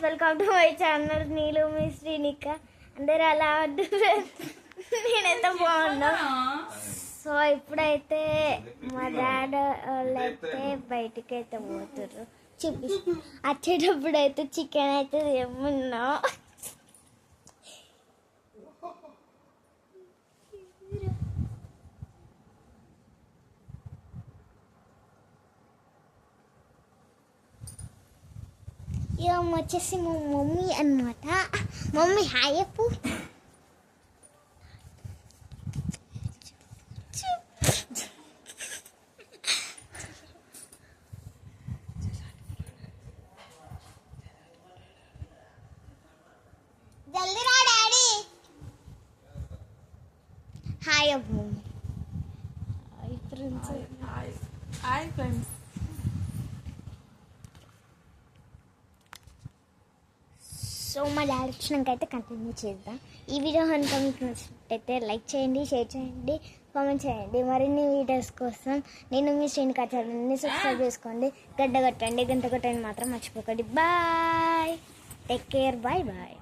Welcome to my channel. నీలు మీ శ్రీనిక. అందరు అలా నేనైతే బాగున్నా. సో ఇప్పుడైతే మా డాడీ వాళ్ళైతే బయటికి అయితే పోతుర్రు. వచ్చేటప్పుడు అయితే చికెన్ అయితే ఏమున్నా వచ్చేసి మా మమ్మీ అన్నమాట. మమ్మీ హాయ్ చెప్పు. జల్దీ రా డాడీ. హాయ్ చెప్పు mummy. Hi friends. Hi friends. So మా డాడీ వచ్చినాక అయితే కంటిన్యూ చేద్దాం. ఈ వీడియో కనుక మీకు నచ్చినట్టయితే లైక్ చేయండి, షేర్ చేయండి, కామెంట్ చేయండి. మరిన్ని వీడియోస్ కోసం నేను మీ శ్రీనిక ఛానల్ని సబ్స్క్రైబ్ చేసుకోండి. గంట కొట్టండి మాత్రం మర్చిపోకండి. Bye, take care, bye bye.